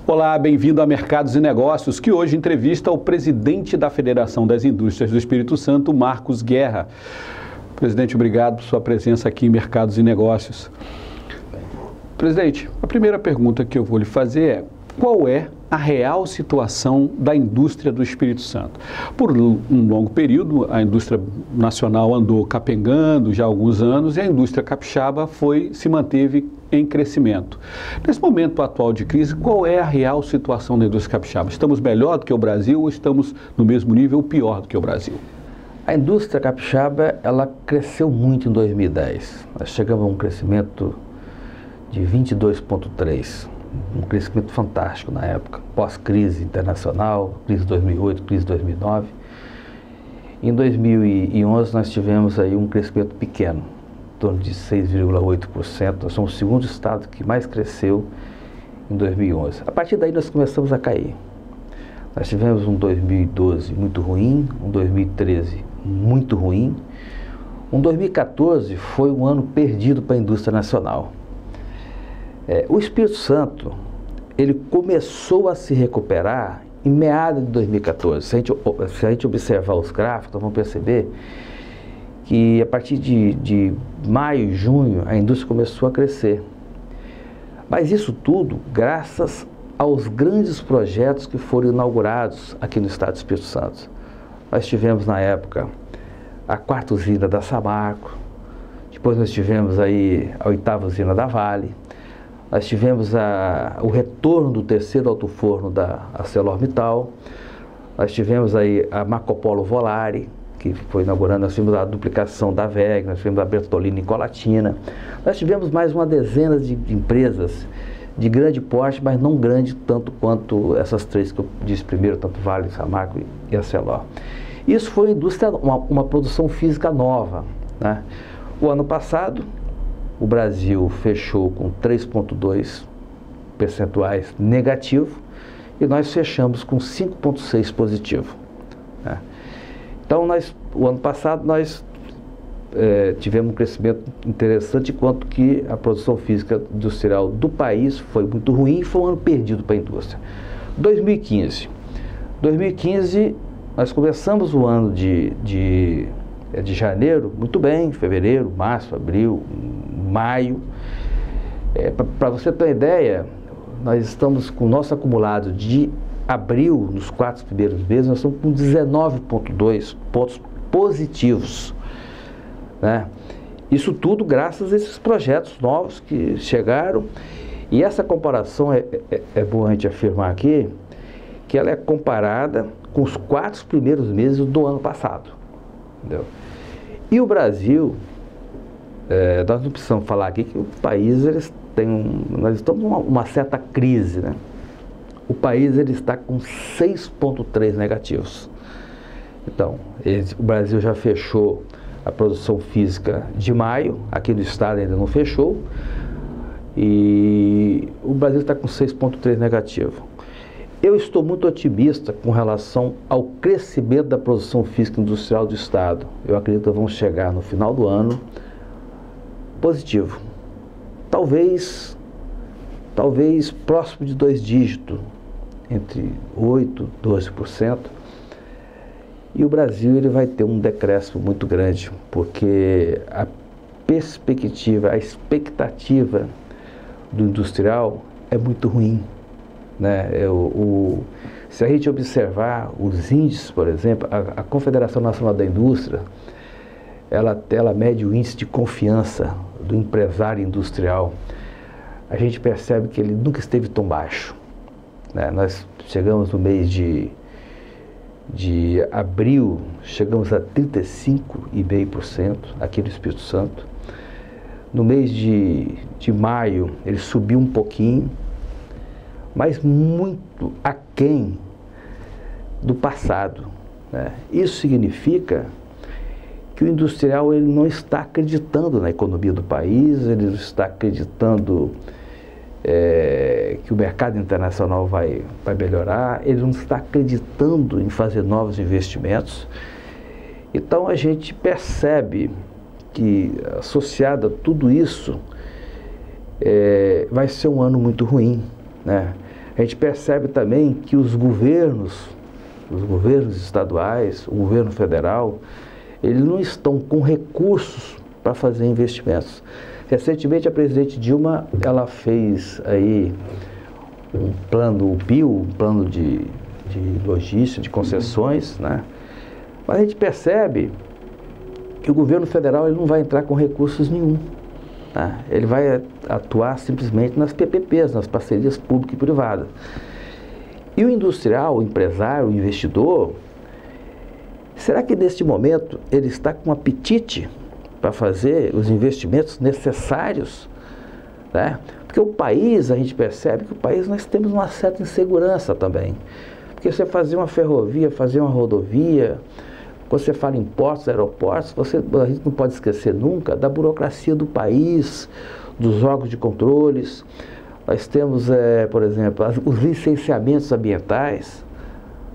Olá, bem-vindo a Mercados e Negócios, que hoje entrevista o presidente da Federação das Indústrias do Espírito Santo, Marcos Guerra. Presidente, obrigado por sua presença aqui em Mercados e Negócios. Presidente, a primeira pergunta que eu vou lhe fazer é: qual é a real situação da indústria do Espírito Santo? Por um longo período, a indústria nacional andou capengando já há alguns anos e a indústria capixaba se manteve em crescimento. Nesse momento atual de crise, qual é a real situação da indústria capixaba? Estamos melhor do que o Brasil ou estamos no mesmo nível ou pior do que o Brasil? A indústria capixaba, ela cresceu muito em 2010. Nós chegamos a um crescimento de 22,3%. Um crescimento fantástico na época, pós-crise internacional, crise de 2008, crise de 2009. Em 2011 nós tivemos aí um crescimento pequeno, em torno de 6,8%. Nós somos o segundo estado que mais cresceu em 2011. A partir daí nós começamos a cair. Nós tivemos um 2012 muito ruim, um 2013 muito ruim. Um 2014 foi um ano perdido para a indústria nacional. O Espírito Santo, ele começou a se recuperar em meados de 2014. Se a gente observar os gráficos, nós vamos perceber que a partir de maio, junho, a indústria começou a crescer. Mas isso tudo graças aos grandes projetos que foram inaugurados aqui no estado do Espírito Santo. Nós tivemos na época a 4ª usina da Samarco, depois nós tivemos aí a 8ª usina da Vale. Nós tivemos o retorno do 3º alto-forno da ArcelorMittal. Nós tivemos aí a Marco Polo Volare, que foi inaugurando. Nós tivemos a duplicação da WEG, nós tivemos a Bertolini Colatina. Nós tivemos mais uma dezena de empresas de grande porte, mas não grande tanto quanto essas três que eu disse primeiro, tanto Vale, Samarco e Arcelor. Isso foi uma produção física nova, né? O ano passado, o Brasil fechou com 3,2 percentuais negativo e nós fechamos com 5,6 positivo, né? Então, o ano passado nós tivemos um crescimento interessante, enquanto que a produção física industrial do país foi muito ruim e foi um ano perdido para a indústria. 2015, nós começamos o ano de janeiro muito bem, fevereiro, março, abril, maio. Para você ter uma ideia, nós estamos com o nosso acumulado de abril, nos 4 primeiros meses, nós estamos com 19,2 pontos positivos, né? Isso tudo graças a esses projetos novos que chegaram. E essa comparação é bom a gente afirmar aqui, que ela é comparada com os 4 primeiros meses do ano passado, entendeu? E o Brasil, nós não precisamos falar aqui que o país, nós estamos numa certa crise, né? O país ele está com 6,3 negativos. Então, o Brasil já fechou a produção física de maio, aqui no estado ainda não fechou, e o Brasil está com 6,3 negativo. Eu estou muito otimista com relação ao crescimento da produção física industrial do estado. Eu acredito que vamos chegar no final do ano positivo. Talvez próximo de 2 dígitos, entre 8% e 12%. E o Brasil ele vai ter um decréscimo muito grande, porque a perspectiva, a expectativa do industrial é muito ruim, né? Se a gente observar os índices, por exemplo, a Confederação Nacional da Indústria, ela mede o índice de confiança do empresário industrial. A gente percebe que ele nunca esteve tão baixo, né? Nós chegamos no mês de abril, chegamos a 35,5% aqui no Espírito Santo. No mês de maio, ele subiu um pouquinho, mas muito aquém do passado, né? Isso significa que o industrial ele não está acreditando na economia do país, ele não está acreditando que o mercado internacional vai melhorar, ele não está acreditando em fazer novos investimentos. Então a gente percebe que, associado a tudo isso, vai ser um ano muito ruim, né? A gente percebe também que os governos estaduais, o governo federal, eles não estão com recursos para fazer investimentos. Recentemente a presidente Dilma, ela fez aí um plano, o PIO, um plano de logística, de concessões, né? Mas a gente percebe que o governo federal ele não vai entrar com recursos nenhum. Tá? Ele vai atuar simplesmente nas PPPs, nas parcerias público e privadas. E o industrial, o empresário, o investidor, será que neste momento ele está com apetite para fazer os investimentos necessários? Né? Porque o país, a gente percebe que o país nós temos uma certa insegurança também. Porque você fazer uma ferrovia, fazer uma rodovia, quando você fala em portos, aeroportos, a gente não pode esquecer nunca da burocracia do país, dos órgãos de controles. Nós temos, por exemplo, os licenciamentos ambientais,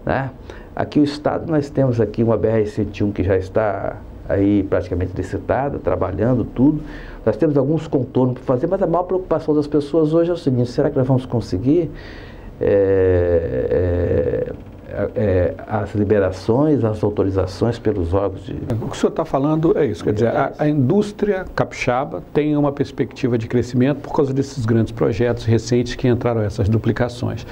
né? Aqui o Estado, nós temos aqui uma BR-101 que já está aí praticamente licitada, trabalhando tudo. Nós temos alguns contornos para fazer, mas a maior preocupação das pessoas hoje é o seguinte: será que nós vamos conseguir as liberações, as autorizações pelos órgãos de... O que o senhor está falando é isso, quer dizer, a indústria capixaba tem uma perspectiva de crescimento por causa desses grandes projetos recentes que entraram essas duplicações.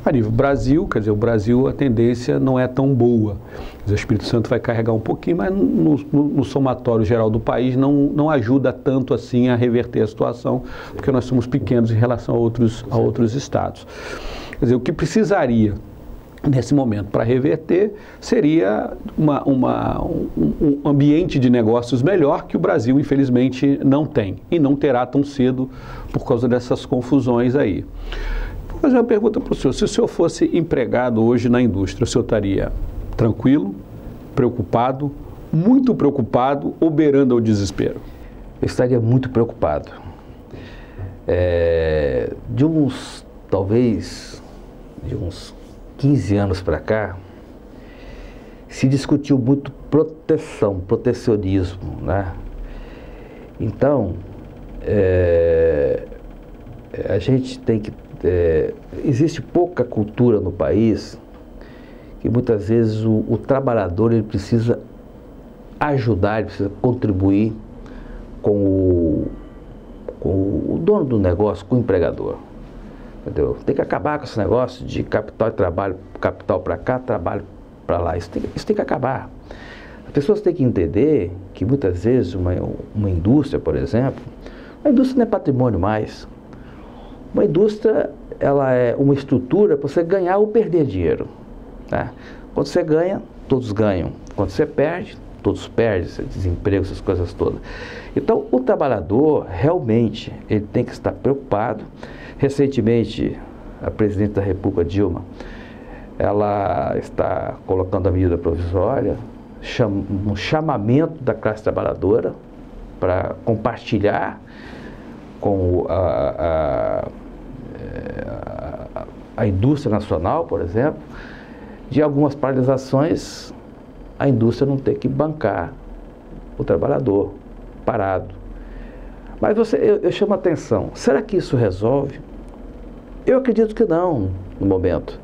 A nível Brasil, quer dizer, o Brasil, a tendência não é tão boa. Quer dizer, o Espírito Santo vai carregar um pouquinho, mas no somatório geral do país não ajuda tanto assim a reverter a situação, porque nós somos pequenos em relação a outros estados. Quer dizer, o que precisaria nesse momento para reverter seria um ambiente de negócios melhor que o Brasil infelizmente não tem e não terá tão cedo por causa dessas confusões aí. Vou fazer uma pergunta para o senhor: se o senhor fosse empregado hoje na indústria, o senhor estaria tranquilo, preocupado, muito preocupado ou beirando ao desespero? Eu estaria muito preocupado. Talvez de uns 15 anos para cá, se discutiu muito protecionismo, né? Então, a gente tem que... existe pouca cultura no país que muitas vezes o trabalhador ele precisa ajudar, ele precisa contribuir com o dono do negócio, com o empregador. Entendeu? Tem que acabar com esse negócio de capital e trabalho, capital para cá, trabalho para lá. Isso tem que acabar. As pessoas têm que entender que muitas vezes uma indústria, por exemplo, a indústria não é patrimônio mais. Uma indústria, ela é uma estrutura para você ganhar ou perder dinheiro. Tá? Quando você ganha, todos ganham. Quando você perde, todos perdem, desemprego, essas coisas todas. Então, o trabalhador, realmente, ele tem que estar preocupado. Recentemente, a presidente da República, Dilma, ela está colocando a medida provisória, um chamamento da classe trabalhadora para compartilhar com a indústria nacional, por exemplo, de algumas paralisações, a indústria não ter que bancar o trabalhador parado. Mas eu chamo a atenção, será que isso resolve? Eu acredito que não, no momento.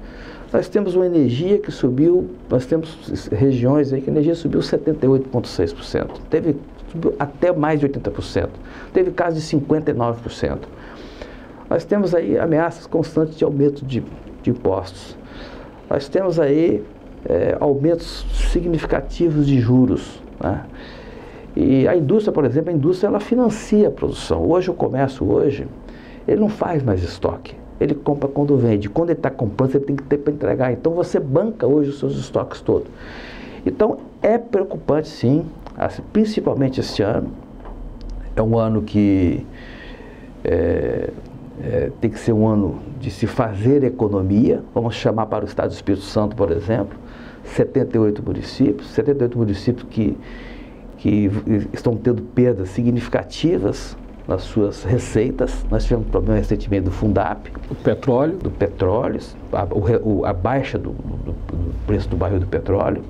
Nós temos uma energia que subiu, nós temos regiões aí que a energia subiu 78,6%, subiu até mais de 80%, teve casos de 59%. Nós temos aí ameaças constantes de aumento de impostos. Nós temos aí aumentos significativos de juros, né? E a indústria, por exemplo, ela financia a produção. Hoje o comércio, ele não faz mais estoque. Ele compra quando vende. Quando ele está comprando, você tem que ter para entregar. Então você banca hoje os seus estoques todos. Então é preocupante sim, principalmente este ano. É um ano que tem que ser um ano de se fazer economia. Vamos chamar para o estado do Espírito Santo, por exemplo, 78 municípios que estão tendo perdas significativas nas suas receitas. Nós tivemos um problema recentemente do Fundap. Do petróleo, a baixa do preço do barril do petróleo.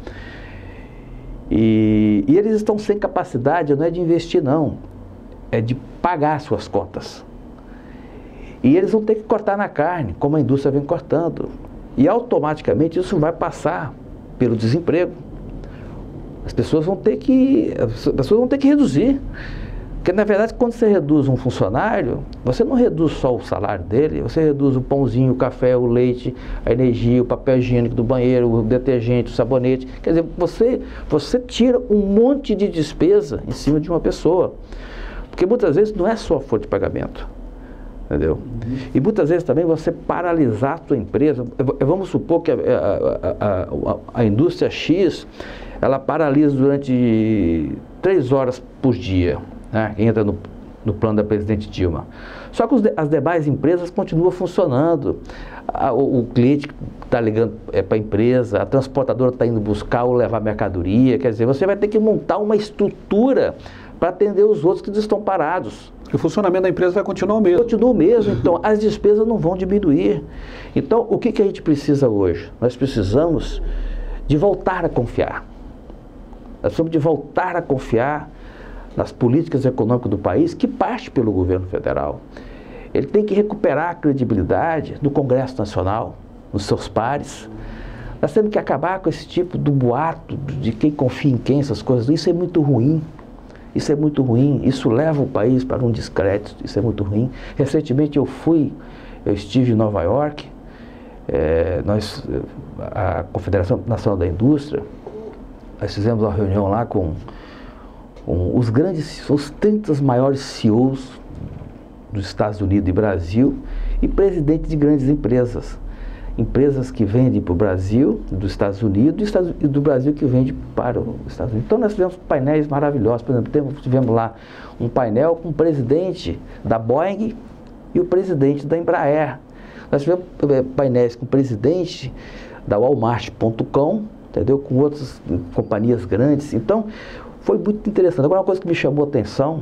E eles estão sem capacidade, não é de investir não, é de pagar suas contas. E eles vão ter que cortar na carne, como a indústria vem cortando. E automaticamente isso vai passar pelo desemprego. As pessoas vão ter que reduzir. Porque, na verdade, quando você reduz um funcionário, você não reduz só o salário dele, você reduz o pãozinho, o café, o leite, a energia, o papel higiênico do banheiro, o detergente, o sabonete. Quer dizer, você tira um monte de despesa em cima de uma pessoa. Porque muitas vezes não é só a folha de pagamento. Entendeu? E muitas vezes também você paralisar a sua empresa. Vamos supor que a indústria X, ela paralisa durante 3 horas por dia, né? Entra no plano da presidente Dilma. Só que as demais empresas continuam funcionando. O cliente está ligando para a empresa, a transportadora está indo buscar ou levar mercadoria. Quer dizer, você vai ter que montar uma estrutura para atender os outros que estão parados. O funcionamento da empresa vai continuar o mesmo. Continua o mesmo, então as despesas não vão diminuir. Então, o que a gente precisa hoje? Nós precisamos de voltar a confiar. Nós precisamos de voltar a confiar nas políticas econômicas do país, que parte pelo governo federal. Ele tem que recuperar a credibilidade do Congresso Nacional, nos seus pares. Nós temos que acabar com esse tipo de boato de quem confia em quem, essas coisas. Isso é muito ruim. Isso é muito ruim, isso leva o país para um descrédito, isso é muito ruim. Recentemente eu estive em Nova York, a Confederação Nacional da Indústria, nós fizemos uma reunião lá com os 30 maiores CEOs dos Estados Unidos e Brasil e presidentes de grandes empresas. Empresas que vendem para o Brasil, dos Estados Unidos, e do Brasil que vende para os Estados Unidos. Então nós tivemos painéis maravilhosos. Por exemplo, tivemos lá um painel com o presidente da Boeing e o presidente da Embraer. Nós tivemos painéis com o presidente da Walmart.com, entendeu? Com outras companhias grandes. Então foi muito interessante. Agora, uma coisa que me chamou a atenção,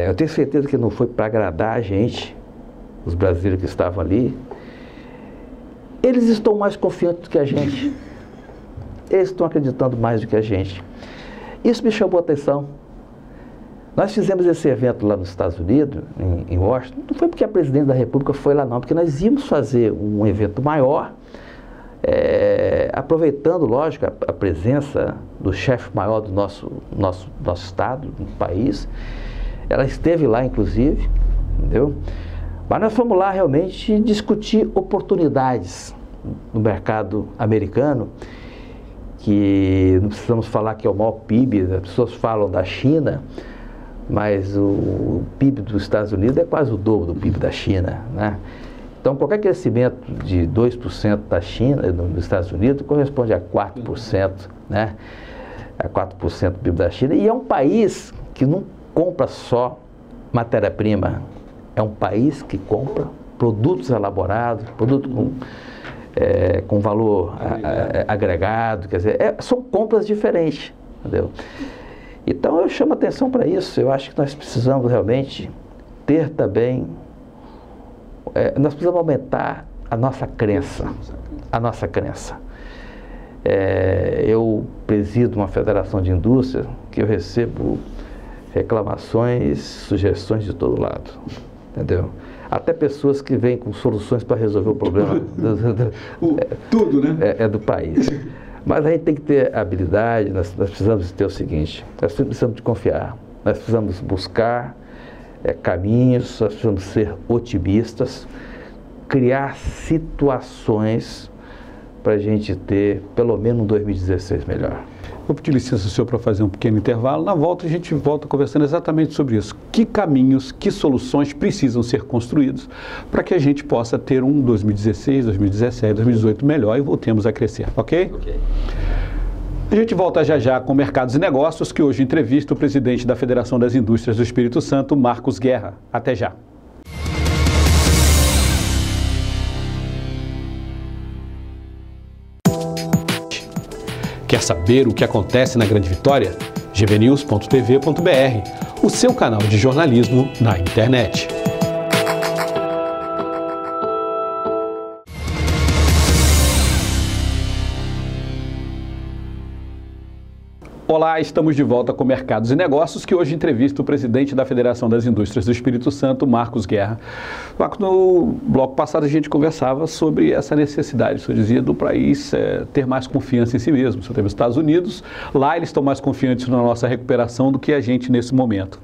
eu tenho certeza que não foi para agradar a gente, os brasileiros que estavam ali. Eles estão mais confiantes do que a gente. Eles estão acreditando mais do que a gente. Isso me chamou a atenção. Nós fizemos esse evento lá nos Estados Unidos, em Washington. Não foi porque a presidente da República foi lá não, porque nós íamos fazer um evento maior, aproveitando, lógico, a presença do chefe maior do nosso estado, do país. Ela esteve lá, inclusive, entendeu? Mas nós fomos lá realmente discutir oportunidades no mercado americano, que não precisamos falar que é o maior PIB, as pessoas falam da China, mas o PIB dos Estados Unidos é quase o dobro do PIB da China, né? Então, qualquer crescimento de 2% da China, nos Estados Unidos, corresponde a 4%, né? A 4% do PIB da China. E é um país que não compra só matéria-prima, é um país que compra produtos elaborados, produtos com valor agregado, quer dizer, são compras diferentes, entendeu? Então eu chamo atenção para isso. Eu acho que nós precisamos realmente ter também, nós precisamos aumentar a nossa crença, eu presido uma federação de indústria que eu recebo reclamações, sugestões de todo lado, entendeu? Até pessoas que vêm com soluções para resolver o problema tudo, né? Do país. Mas a gente tem que ter habilidade, nós precisamos ter o seguinte, nós precisamos de confiar, nós precisamos buscar caminhos, nós precisamos ser otimistas, criar situações para a gente ter pelo menos um 2016 melhor. Vou pedir licença ao senhor para fazer um pequeno intervalo. Na volta a gente volta conversando exatamente sobre isso. Que caminhos, que soluções precisam ser construídos para que a gente possa ter um 2016, 2017, 2018 melhor e voltemos a crescer, ok? Ok. A gente volta já já com Mercados e Negócios, que hoje entrevista o presidente da Federação das Indústrias do Espírito Santo, Marcos Guerra. Até já. Quer saber o que acontece na Grande Vitória? gvnews.tv.br, o seu canal de jornalismo na internet. Olá Olá, estamos de volta com Mercados e Negócios, que hoje entrevista o presidente da Federação das Indústrias do Espírito Santo, Marcos Guerra. Marcos, no bloco passado a gente conversava sobre essa necessidade, o senhor dizia, do país ter mais confiança em si mesmo. O senhor teve os Estados Unidos, lá eles estão mais confiantes na nossa recuperação do que a gente nesse momento.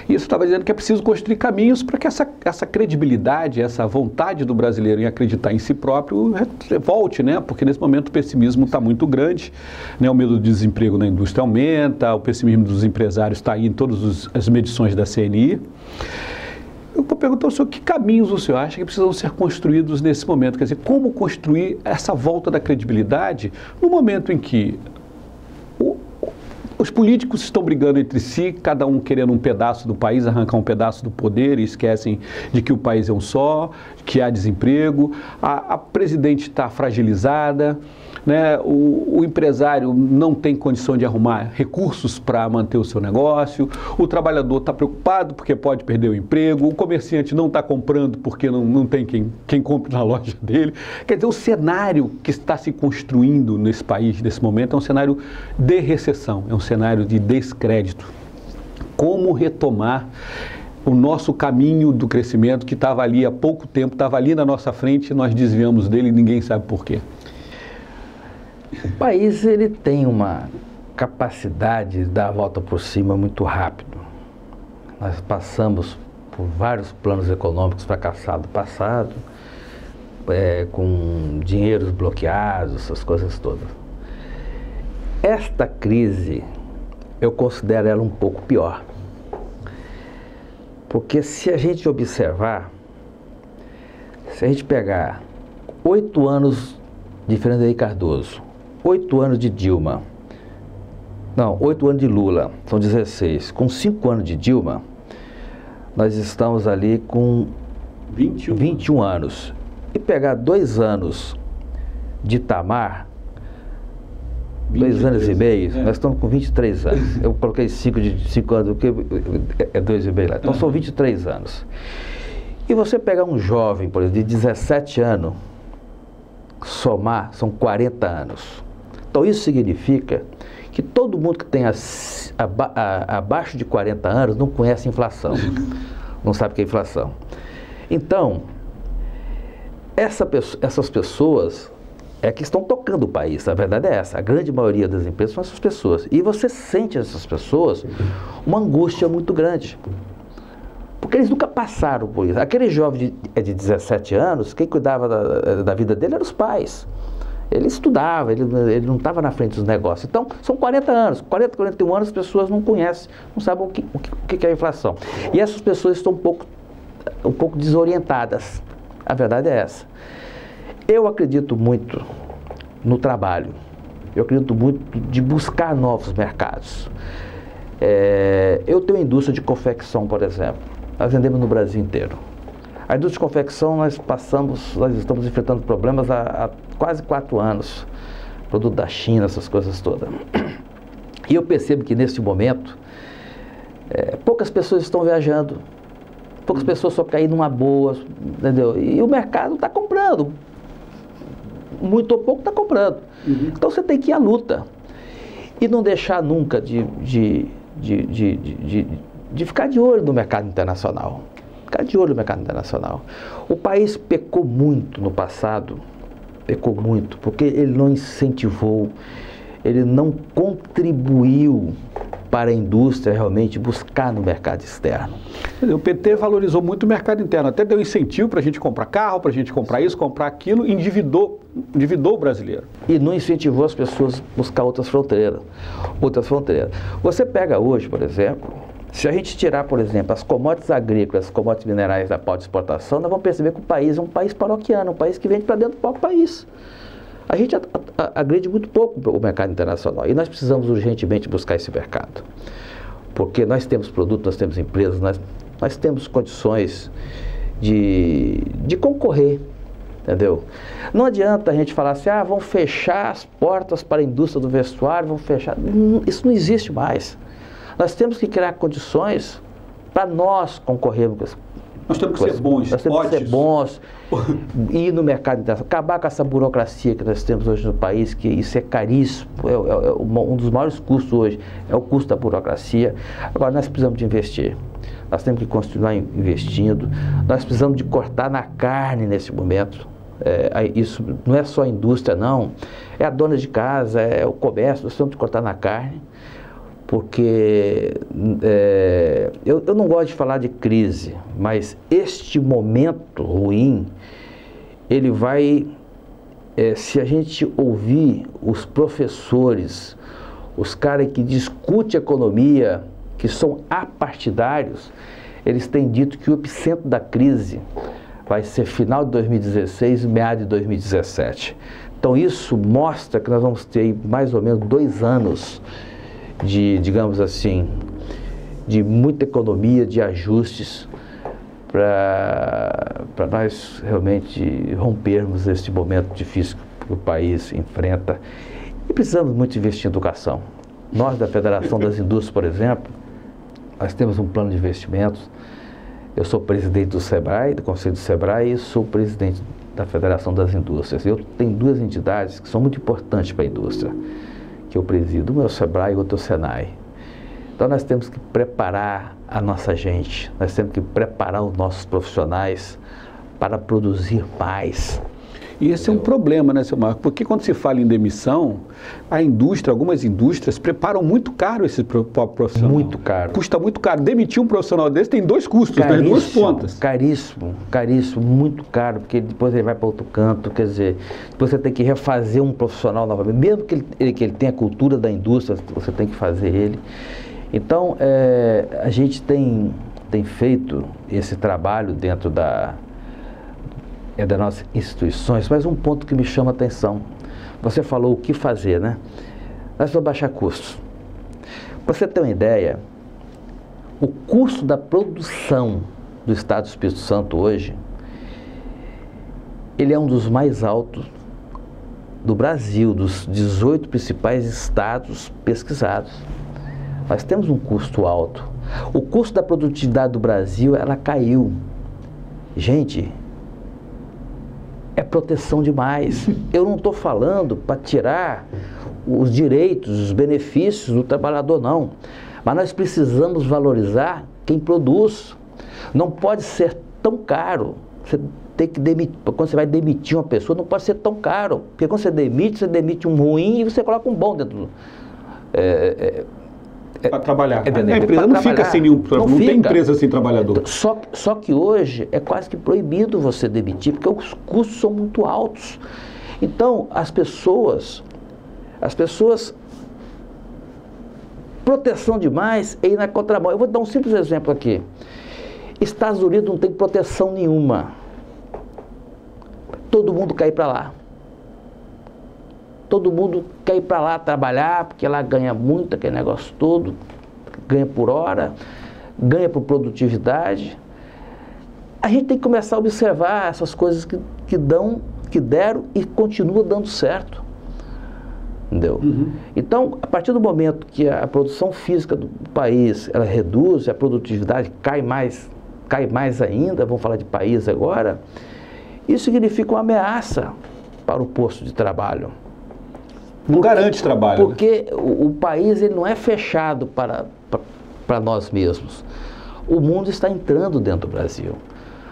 E isso estava dizendo que é preciso construir caminhos para que essa credibilidade, essa vontade do brasileiro em acreditar em si próprio volte, né? Porque nesse momento o pessimismo está muito grande, né? O medo do desemprego na indústria aumenta, o pessimismo dos empresários está aí em todas as medições da CNI. Eu vou perguntar ao senhor que caminhos o senhor acha que precisam ser construídos nesse momento, quer dizer, como construir essa volta da credibilidade no momento em que os políticos estão brigando entre si, cada um querendo um pedaço do país, arrancar um pedaço do poder e esquecem de que o país é um só, que há desemprego, a presidente está fragilizada, né? O empresário não tem condição de arrumar recursos para manter o seu negócio, o trabalhador está preocupado porque pode perder o emprego, o comerciante não está comprando porque não tem quem compre na loja dele. Quer dizer, o cenário que está se construindo nesse país, nesse momento, é um cenário de recessão, é um cenário de descrédito. Como retomar o nosso caminho do crescimento que estava ali há pouco tempo, estava ali na nossa frente, nós desviamos dele e ninguém sabe por quê? O país ele tem uma capacidade de dar a volta por cima muito rápido. Nós passamos por vários planos econômicos fracassados no passado, com dinheiros bloqueados, essas coisas todas. Esta crise, eu considero ela um pouco pior. Porque se a gente observar, se a gente pegar 8 anos de Fernando Henrique Cardoso, 8 anos de Dilma, não, 8 anos de Lula, são 16. Com 5 anos de Dilma, nós estamos ali com 21 anos. E pegar 2 anos de Itamar, 2 anos e meio, nós estamos com 23 anos. Eu coloquei 5 anos, porque é 2,5 lá. Então são 23 anos. E você pegar um jovem, por exemplo, de 17 anos, somar, são 40 anos. Então isso significa que todo mundo que tem abaixo de 40 anos não conhece inflação, não sabe o que é inflação. Então, essas pessoas é que estão tocando o país, a verdade é essa, a grande maioria das empresas são essas pessoas. E você sente essas pessoas uma angústia muito grande, porque eles nunca passaram por isso. Aquele jovem de 17 anos, quem cuidava da vida dele eram os pais. Ele estudava, ele não estava na frente dos negócios. Então, são 40 anos, 41 anos, as pessoas não conhecem, não sabem o que é a inflação. E essas pessoas estão um pouco desorientadas. A verdade é essa. Eu acredito muito no trabalho. Eu acredito muito de buscar novos mercados. Eu tenho uma indústria de confecção, por exemplo. Nós vendemos no Brasil inteiro. A indústria de confecção, nós estamos enfrentando problemas há quase 4 anos. Produto da China, essas coisas todas. E eu percebo que nesse momento, poucas pessoas estão viajando. Poucas pessoas só caem numa boa, entendeu? E o mercado está comprando. Muito ou pouco está comprando. Então você tem que ir à luta. E não deixar nunca de ficar de olho no mercado internacional. Ficar de olho no mercado internacional. O país pecou muito no passado, pecou muito, porque ele não incentivou, ele não contribuiu para a indústria realmente buscar no mercado externo. O PT valorizou muito o mercado interno, até deu incentivo para a gente comprar carro, para a gente comprar isso, comprar aquilo, endividou o brasileiro. E não incentivou as pessoas a buscar outras fronteiras. Você pega hoje, por exemplo, se a gente tirar, por exemplo, as commodities agrícolas, as commodities minerais da pauta de exportação, nós vamos perceber que o país é um país paroquiano, um país que vende para dentro do próprio país. A gente agride muito pouco o mercado internacional e nós precisamos urgentemente buscar esse mercado. Porque nós temos produtos, nós temos empresas, nós temos condições de concorrer, entendeu? Não adianta a gente falar assim, vão fechar as portas para a indústria do vestuário, vão fechar. Isso não existe mais. Nós temos que criar condições para nós concorrermos. Nós temos que ser bons. Nós temos que ser bons, ir no mercado internacional, acabar com essa burocracia que nós temos hoje no país, que isso é caríssimo. Um dos maiores custos hoje é o custo da burocracia. Agora, nós precisamos de investir. Nós temos que continuar investindo. Nós precisamos de cortar na carne nesse momento. Isso não é só a indústria, não. É a dona de casa, é o comércio. Nós temos que cortar na carne. Porque eu não gosto de falar de crise, mas este momento ruim, ele vai, se a gente ouvir os professores, os caras que discutem economia, que são apartidários, eles têm dito que o epicentro da crise vai ser final de 2016 e meados de 2017. Então isso mostra que nós vamos ter mais ou menos 2 anos de, digamos assim, de muita economia, de ajustes para nós realmente rompermos este momento difícil que o país enfrenta. E precisamos muito investir em educação. Nós da Federação das Indústrias, por exemplo, nós temos um plano de investimentos. Eu sou presidente do SEBRAE, do Conselho do SEBRAE, e sou presidente da Federação das Indústrias. Eu tenho 2 entidades que são muito importantes para a indústria, que eu presido, um é o SEBRAE e outro é o SENAI. Então nós temos que preparar a nossa gente, nós temos que preparar os nossos profissionais para produzir mais. E esse é um problema, né, seu Marco? Porque quando se fala em demissão, a indústria, algumas indústrias preparam muito caro esse profissional. Muito caro. Custa muito caro. Demitir um profissional desse tem 2 custos, tem 2 pontas. Caríssimo, caríssimo, muito caro, porque depois ele vai para outro canto, quer dizer, depois você tem que refazer um profissional novamente. Mesmo que ele tenha a cultura da indústria, você tem que fazer ele. Então, a gente tem feito esse trabalho dentro das nossas instituições, mas um ponto que me chama a atenção, você falou o que fazer, né? Nós vamos baixar custos. Para você ter uma ideia, o custo da produção do Estado do Espírito Santo hoje, ele é um dos mais altos do Brasil, dos 18 principais estados pesquisados. Nós temos um custo alto. O custo da produtividade do Brasil, ela caiu. Gente, é proteção demais. Eu não estou falando para tirar os direitos, os benefícios do trabalhador, não. Mas nós precisamos valorizar quem produz. Não pode ser tão caro. Você tem que demitir. Quando você vai demitir uma pessoa, não pode ser tão caro. Porque quando você demite um ruim e você coloca um bom dentro do... para trabalhar. A empresa não fica sem nenhum problema, não tem empresa sem trabalhador. Só que hoje é quase que proibido você demitir, porque os custos são muito altos. Então, as pessoas, proteção demais é ir na contramão. Eu vou dar um simples exemplo aqui. Estados Unidos não tem proteção nenhuma. Todo mundo quer ir para lá. Todo mundo quer ir para lá trabalhar, porque lá ganha muito, aquele negócio todo, ganha por hora, ganha por produtividade. A gente tem que começar a observar essas coisas que deram e continuam dando certo. Entendeu? Uhum. Então, a partir do momento que a produção física do país ela reduz, a produtividade cai mais ainda, vamos falar de país agora, isso significa uma ameaça para o posto de trabalho. Não garante trabalho. Porque o país ele não é fechado para nós mesmos. O mundo está entrando dentro do Brasil.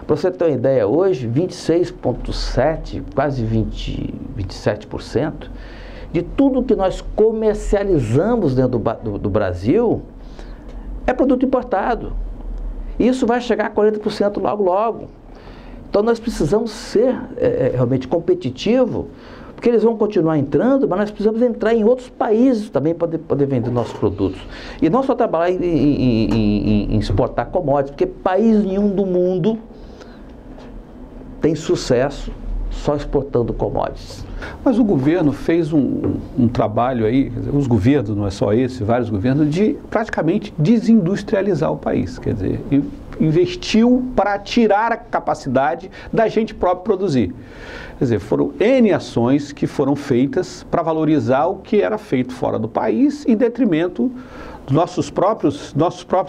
Para você ter uma ideia, hoje, 26,7%, quase 27%, de tudo que nós comercializamos dentro do Brasil é produto importado. E isso vai chegar a 40% logo, logo. Então nós precisamos ser realmente competitivos, porque eles vão continuar entrando, mas nós precisamos entrar em outros países também para poder vender nossos produtos. E não só trabalhar em exportar commodities, porque país nenhum do mundo tem sucesso só exportando commodities. Mas o governo fez um trabalho aí, os governos, não é só esse, vários governos, de praticamente desindustrializar o país, quer dizer, investiu para tirar a capacidade da gente própria produzir. Quer dizer, foram N ações que foram feitas para valorizar o que era feito fora do país em detrimento nossos próprios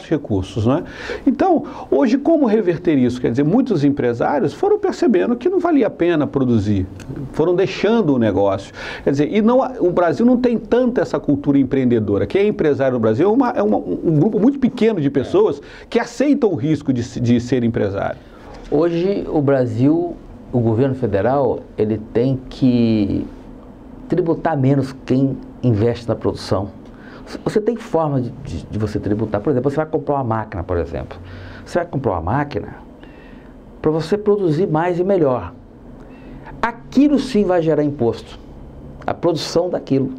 recursos, não é? Então, hoje, como reverter isso? Quer dizer, muitos empresários foram percebendo que não valia a pena produzir, foram deixando o negócio. Quer dizer, o Brasil não tem tanta essa cultura empreendedora. Quem é empresário no Brasil é um grupo muito pequeno de pessoas que aceitam o risco de ser empresário. Hoje, o Brasil, o governo federal, ele tem que tributar menos quem investe na produção. Você tem forma de você tributar. Por exemplo, você vai comprar uma máquina, por exemplo. Você vai comprar uma máquina para você produzir mais e melhor. Aquilo sim vai gerar imposto. A produção daquilo.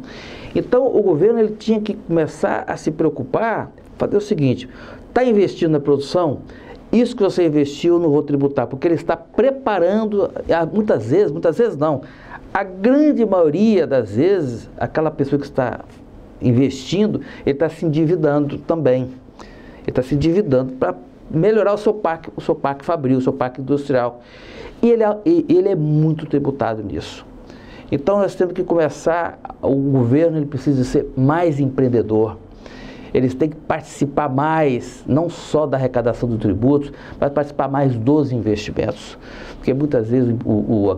Então, o governo ele tinha que começar a se preocupar, fazer o seguinte: está investindo na produção? Isso que você investiu eu não vou tributar, porque ele está preparando, muitas vezes não, a grande maioria das vezes, aquela pessoa que está investindo, ele está se endividando também. Ele está se endividando para melhorar o seu parque fabril, o seu parque industrial. E ele é muito tributado nisso. Então nós temos que começar, o governo ele precisa ser mais empreendedor. Eles têm que participar mais, não só da arrecadação do tributo, mas participar mais dos investimentos. Porque muitas vezes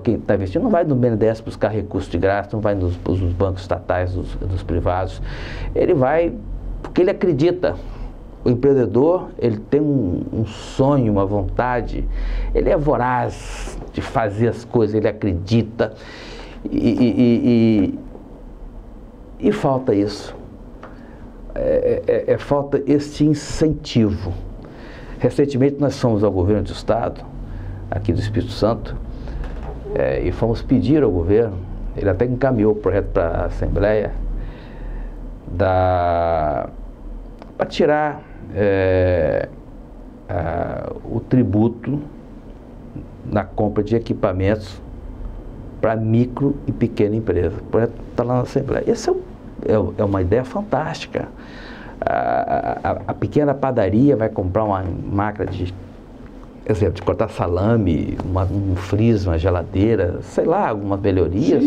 quem está investindo não vai no BNDES buscar recursos de graça, não vai nos bancos estatais, dos privados. Ele vai porque ele acredita. O empreendedor, ele tem um sonho, uma vontade, ele é voraz de fazer as coisas, ele acredita. E falta isso. Falta este incentivo. Recentemente nós fomos ao governo do estado, aqui do Espírito Santo, e fomos pedir ao governo, ele até encaminhou o projeto para a Assembleia, para tirar o tributo na compra de equipamentos para micro e pequena empresa. O projeto está lá na Assembleia. Esse é uma ideia fantástica. A pequena padaria vai comprar uma máquina de cortar salame, um freezer, uma geladeira, sei lá, algumas melhorias.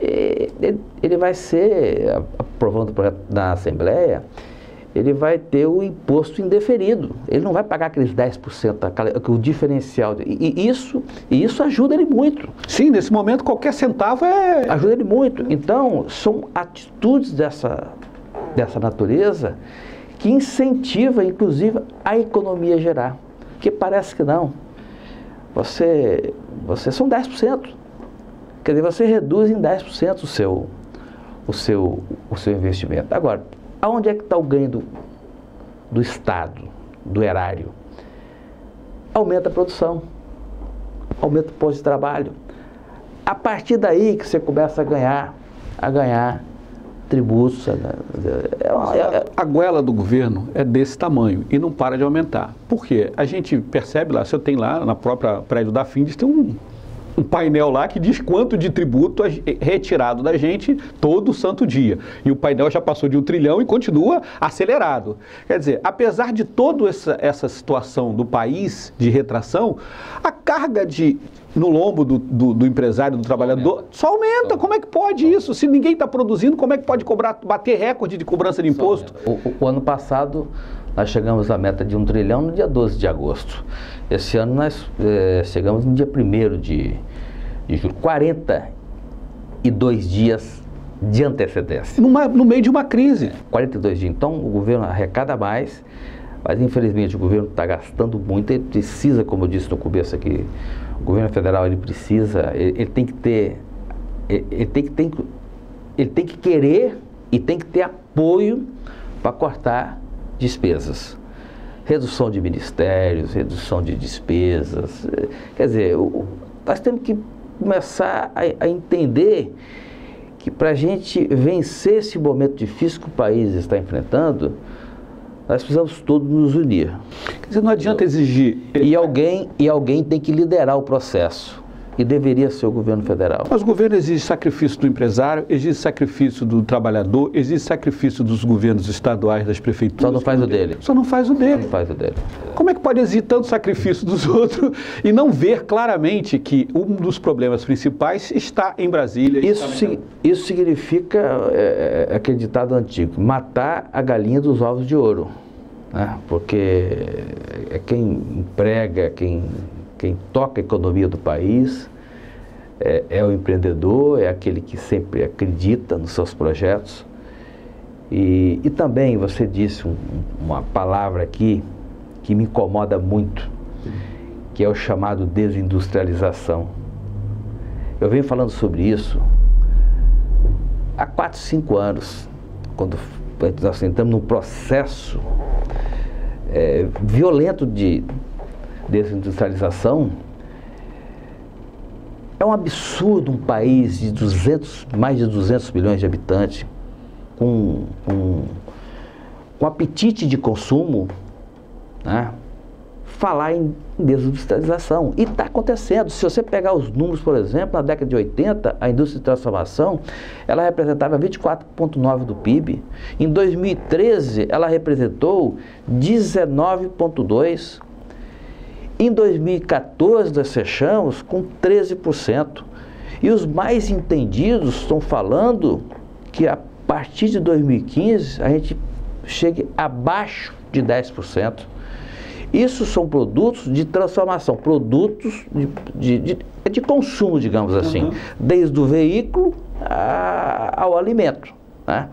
Ele vai ser, aprovando o projeto na Assembleia, ele vai ter o imposto indeferido. Ele não vai pagar aqueles 10%, o diferencial. E isso ajuda ele muito. Sim, nesse momento qualquer centavo ajuda ele muito. Então, são atitudes dessa natureza que incentiva, inclusive, a economia gerar. Porque parece que não. Você são 10%. Quer dizer, você reduz em 10% o seu investimento. Agora, aonde é que está o ganho do Estado, do erário? Aumenta a produção, aumenta o posto de trabalho. A partir daí que você começa a ganhar tributos. A goela do governo é desse tamanho e não para de aumentar. Por quê? A gente percebe lá, você tem lá na própria prédio da Findes, tem um painel lá que diz quanto de tributo é retirado da gente todo santo dia. E o painel já passou de 1 trilhão e continua acelerado. Quer dizer, apesar de toda essa situação do país de retração, a carga no lombo do empresário, do trabalhador, só aumenta. Como é que pode isso? Se ninguém está produzindo, como é que pode bater recorde de cobrança de imposto? O ano passado, nós chegamos à meta de 1 trilhão no dia 12 de agosto. Esse ano nós chegamos no dia 1º de julho. 42 dias de antecedência. No meio de uma crise. 42 dias. Então, o governo arrecada mais, mas infelizmente o governo está gastando muito. Ele precisa, como eu disse no começo aqui, o governo federal ele tem que ter, ele tem que querer e tem que ter apoio para cortar despesas. Redução de ministérios, redução de despesas. Quer dizer, nós temos que começar a entender que para a gente vencer esse momento difícil que o país está enfrentando, nós precisamos todos nos unir. Quer dizer, não adianta exigir... E alguém tem que liderar o processo. e deveria ser o governo federal. Mas o governo exige sacrifício do empresário, exige sacrifício do trabalhador, exige sacrifício dos governos estaduais, das prefeituras. Só não faz o dele. Só não faz o dele. Só não faz o dele. Como é que pode exigir tanto sacrifício dos outros e não ver claramente que um dos problemas principais está em Brasília? Isso significa aquele ditado antigo, matar a galinha dos ovos de ouro, né? Porque é quem emprega, quem toca a economia do país, é o empreendedor, é aquele que sempre acredita nos seus projetos. E também você disse uma palavra aqui que me incomoda muito, que é o chamado desindustrialização. Eu venho falando sobre isso há 4, 5 anos, quando nós entramos num processo violento de desindustrialização. É um absurdo um país de mais de 200 milhões de habitantes, com apetite de consumo, né, falar em desindustrialização. E está acontecendo. Se você pegar os números, por exemplo, na década de 80, a indústria de transformação, ela representava 24,9% do PIB. Em 2013, ela representou 19,2%. Em 2014, nós fechamos com 13%. E os mais entendidos estão falando que a partir de 2015, a gente chegue abaixo de 10%. Isso são produtos de transformação, produtos de consumo, digamos assim, desde o veículo ao alimento, né?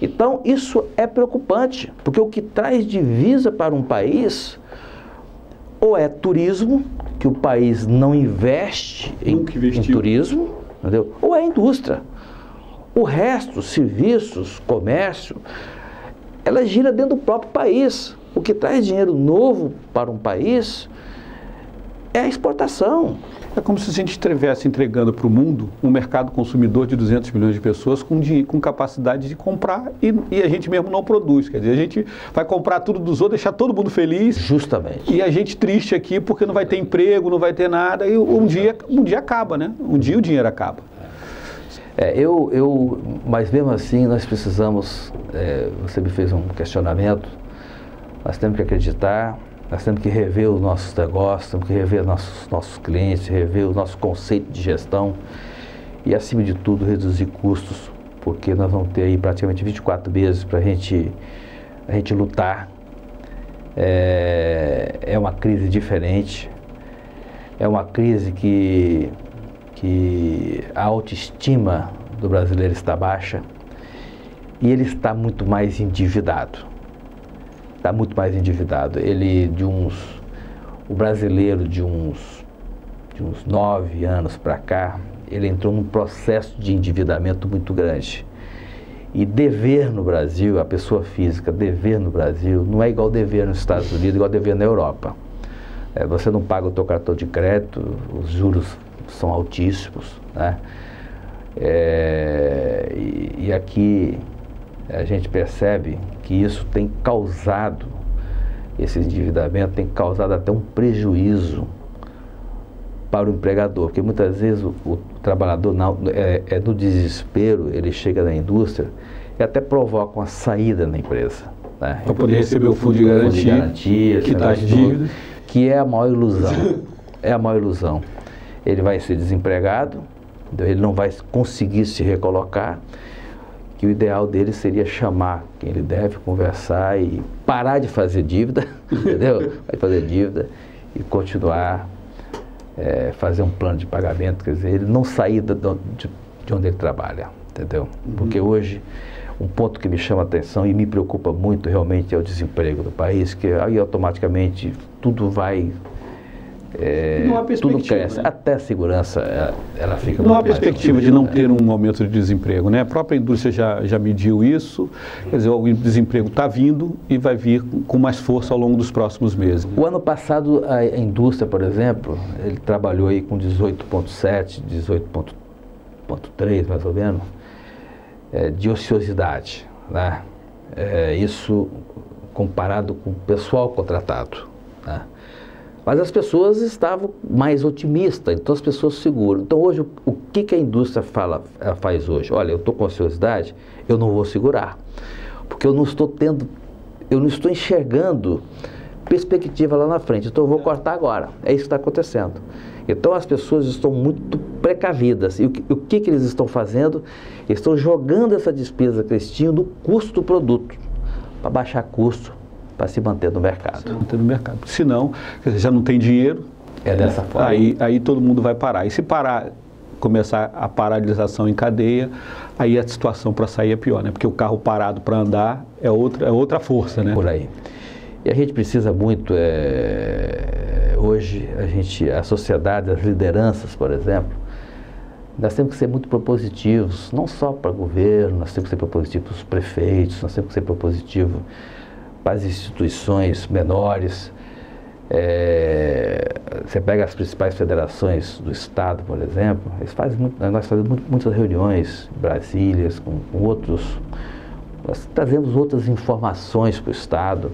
Então, isso é preocupante, porque o que traz divisa para um país ou é turismo, que o país não investe em turismo, entendeu? Ou é indústria. O resto, serviços, comércio, ela gira dentro do próprio país. O que traz dinheiro novo para um país é a exportação. É como se a gente estivesse entregando para o mundo um mercado consumidor de 200 milhões de pessoas com capacidade de comprar e a gente mesmo não produz. Quer dizer, a gente vai comprar tudo dos outros, deixar todo mundo feliz. Justamente. E a gente triste aqui porque não vai ter emprego, não vai ter nada e um dia acaba, né? Um dia o dinheiro acaba. Mas mesmo assim nós precisamos, você me fez um questionamento, nós temos que acreditar, nós temos que rever os nossos negócios, temos que rever nossos clientes, rever o nosso conceito de gestão e, acima de tudo, reduzir custos, porque nós vamos ter aí praticamente 24 meses para a gente lutar. É uma crise diferente, é uma crise que a autoestima do brasileiro está baixa e ele está muito mais endividado. Está muito mais endividado. O brasileiro de uns 9 anos para cá, ele entrou num processo de endividamento muito grande. E dever no Brasil, a pessoa física, dever no Brasil, não é igual dever nos Estados Unidos, igual dever na Europa. Você não paga o teu cartão de crédito, os juros são altíssimos, né? E aqui a gente percebe que isso tem causado, esse endividamento tem causado até um prejuízo para o empregador, porque muitas vezes o trabalhador no desespero, ele chega na indústria e até provoca uma saída na empresa, né? Para poder receber o fundo de garantia, quitar as dívidas. Que é a maior ilusão, é a maior ilusão. Ele vai ser desempregado, ele não vai conseguir se recolocar, que o ideal dele seria chamar quem ele deve, conversar e parar de fazer dívida, entendeu? Vai fazer dívida e continuar, fazer um plano de pagamento, quer dizer, ele não sair de onde ele trabalha, entendeu? Porque hoje, um ponto que me chama a atenção e me preocupa muito realmente é o desemprego do país, que aí automaticamente tudo vai... não há perspectiva, tudo cresce, né? Até a segurança ela fica não há perspectiva de não ter um aumento de desemprego, né? A própria indústria já mediu isso, quer dizer, o desemprego está vindo e vai vir com mais força ao longo dos próximos meses. O ano passado a indústria, por exemplo, ele trabalhou aí com 18,7, 18,3 mais ou menos, de ociosidade, né? Isso comparado com o pessoal contratado, né? Mas as pessoas estavam mais otimistas, então as pessoas seguram. Então hoje, o que a indústria faz hoje? Olha, eu estou com ociosidade, eu não vou segurar, porque eu não estou enxergando perspectiva lá na frente, então eu vou cortar agora. É isso que está acontecendo. Então as pessoas estão muito precavidas. E o que eles estão fazendo? Eles estão jogando essa despesa que eles tinham no custo do produto, para baixar custo, para se manter no mercado. Se manter no mercado. Senão, quer dizer, já não tem dinheiro. É dessa forma. Aí todo mundo vai parar. E se parar, começar a paralisação em cadeia, aí a situação para sair é pior, né? Porque o carro parado para andar é outra força, né? Por aí. E a gente precisa muito, hoje, a sociedade, as lideranças, por exemplo, nós temos que ser muito propositivos, não só para o governo, nós temos que ser propositivos para os prefeitos, nós temos que ser propositivos para as instituições menores. Você pega as principais federações do Estado, por exemplo, nós fazemos muitas reuniões em Brasília, com outros, nós trazemos outras informações para o Estado,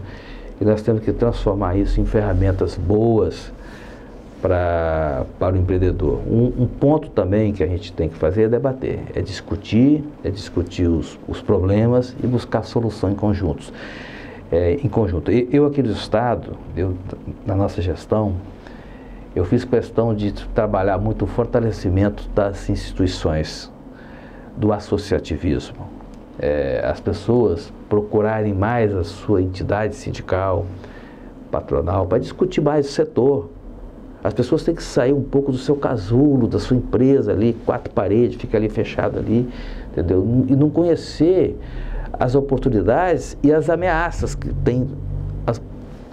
e nós temos que transformar isso em ferramentas boas para o empreendedor. Um ponto também que a gente tem que fazer é debater, é discutir os problemas e buscar solução em conjunto. Eu aqui do Estado, na nossa gestão, eu fiz questão de trabalhar muito o fortalecimento das instituições, do associativismo. As pessoas procurarem mais a sua entidade sindical, patronal, para discutir mais o setor. As pessoas têm que sair um pouco do seu casulo, da sua empresa ali, 4 paredes, fica ali fechado ali, entendeu? E não conhecer as oportunidades e as ameaças que tem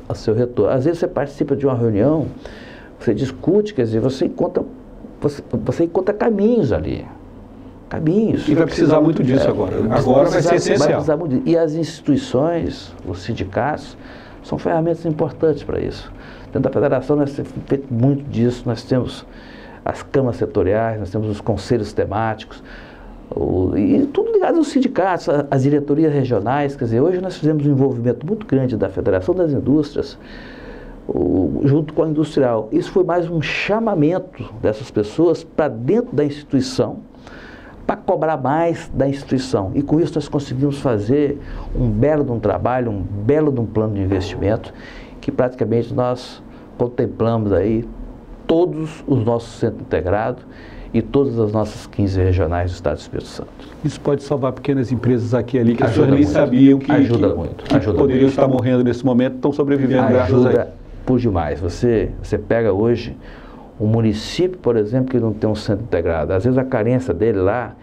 a seu retorno. Às vezes você participa de uma reunião, você discute, quer dizer, você encontra caminhos ali. Caminhos. E vai precisar muito disso agora. Agora vai ser essencial. E as instituições, os sindicatos, são ferramentas importantes para isso. Dentro da federação nós temos feito muito disso, nós temos as câmaras setoriais, nós temos os conselhos temáticos, e tudo ligado aos sindicatos, às diretorias regionais. Quer dizer, hoje nós fizemos um envolvimento muito grande da Federação das Indústrias, junto com a industrial. Isso foi mais um chamamento dessas pessoas para dentro da instituição, para cobrar mais da instituição. E com isso nós conseguimos fazer um belo de um trabalho, um belo de um plano de investimento, que praticamente nós contemplamos aí todos os nossos centros integrados e todas as nossas 15 regionais do Estado do Espírito Santo. Isso pode salvar pequenas empresas aqui e ali que as pessoas nem sabiam que poderiam estar morrendo nesse momento, estão sobrevivendo graças a isso. Por demais. Você pega hoje um município, por exemplo, que não tem um centro integrado. Às vezes a carência dele lá,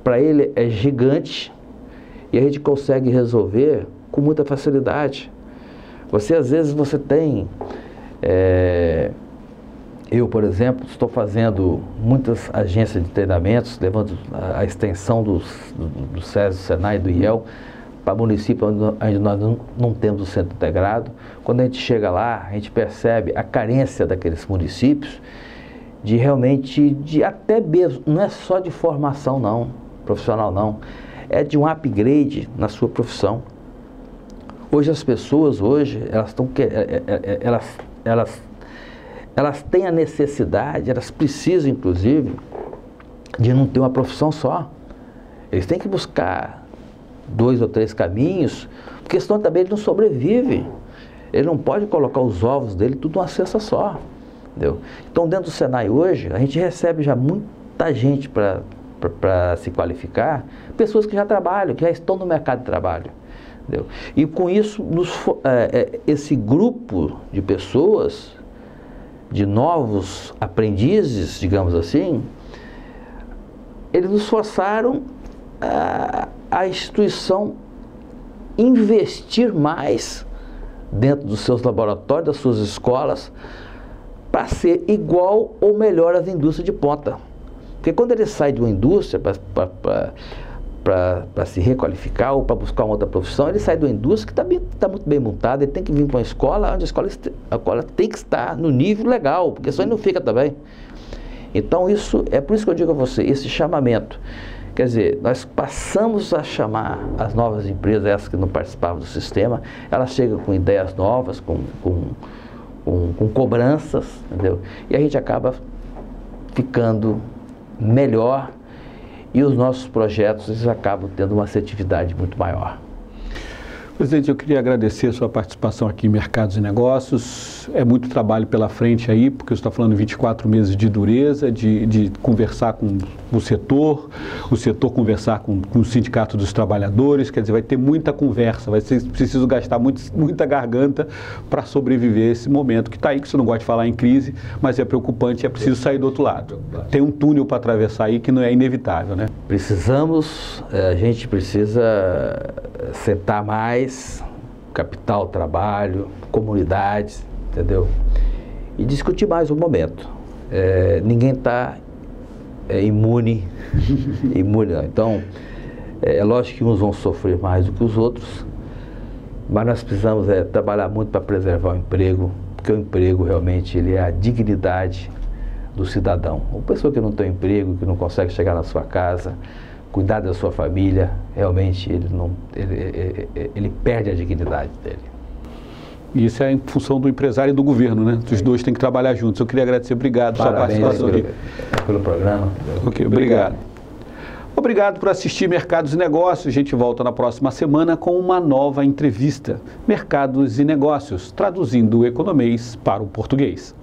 para ele é gigante, e a gente consegue resolver com muita facilidade. Às vezes você tem... eu, por exemplo, estou fazendo muitas agências de treinamentos, levando a extensão do SESI, do SENAI, do IEL, para municípios onde nós não temos o centro integrado. Quando a gente chega lá, a gente percebe a carência daqueles municípios de realmente, até mesmo, não é só de formação não, profissional não, é de um upgrade na sua profissão. Hoje as pessoas, elas têm a necessidade, elas precisam inclusive de não ter uma profissão só. Eles têm que buscar 2 ou 3 caminhos, porque senão também ele não sobrevive. Ele não pode colocar os ovos dele tudo numa cesta só. Entendeu? Então dentro do Senai hoje, a gente recebe já muita gente para se qualificar, pessoas que já trabalham, que já estão no mercado de trabalho. Entendeu? E com isso, esse grupo de pessoas, de novos aprendizes, digamos assim, eles nos forçaram a instituição investir mais dentro dos seus laboratórios, das suas escolas, para ser igual ou melhor às indústrias de ponta. Porque quando ele sai de uma indústria para se requalificar ou para buscar uma outra profissão, ele sai de uma indústria que está muito bem montada, ele tem que vir para uma escola onde a escola tem que estar no nível legal, porque senão ele não fica também. Então é por isso que eu digo a você, esse chamamento. Quer dizer, nós passamos a chamar as novas empresas, essas que não participavam do sistema, elas chegam com ideias novas, com com cobranças, entendeu? E a gente acaba ficando melhor e os nossos projetos eles acabam tendo uma assertividade muito maior. Presidente, eu queria agradecer a sua participação aqui em Mercados e Negócios. É muito trabalho pela frente aí, porque você está falando de 24 meses de dureza, de conversar com o setor conversar com o Sindicato dos Trabalhadores, quer dizer, vai ter muita conversa, vai ser preciso gastar muita garganta para sobreviver esse momento que está aí, que você não gosta de falar em crise, mas é preocupante, é preciso sair do outro lado. Tem um túnel para atravessar aí que não é inevitável, né? A gente precisa sentar mais, capital, trabalho, comunidades, entendeu? E discutir mais o momento. Ninguém está imune não. Então, é lógico que uns vão sofrer mais do que os outros, mas nós precisamos trabalhar muito para preservar o emprego, porque o emprego realmente ele é a dignidade do cidadão. Uma pessoa que não tem emprego, que não consegue chegar na sua casa, cuidar da sua família, realmente ele perde a dignidade dele. E isso é em função do empresário e do governo, né? Os dois têm que trabalhar juntos. Eu queria agradecer, obrigado pela sua participação aqui. Pelo programa. Ok, obrigado. Obrigado por assistir Mercados e Negócios. A gente volta na próxima semana com uma nova entrevista. Mercados e Negócios, traduzindo o economês para o português.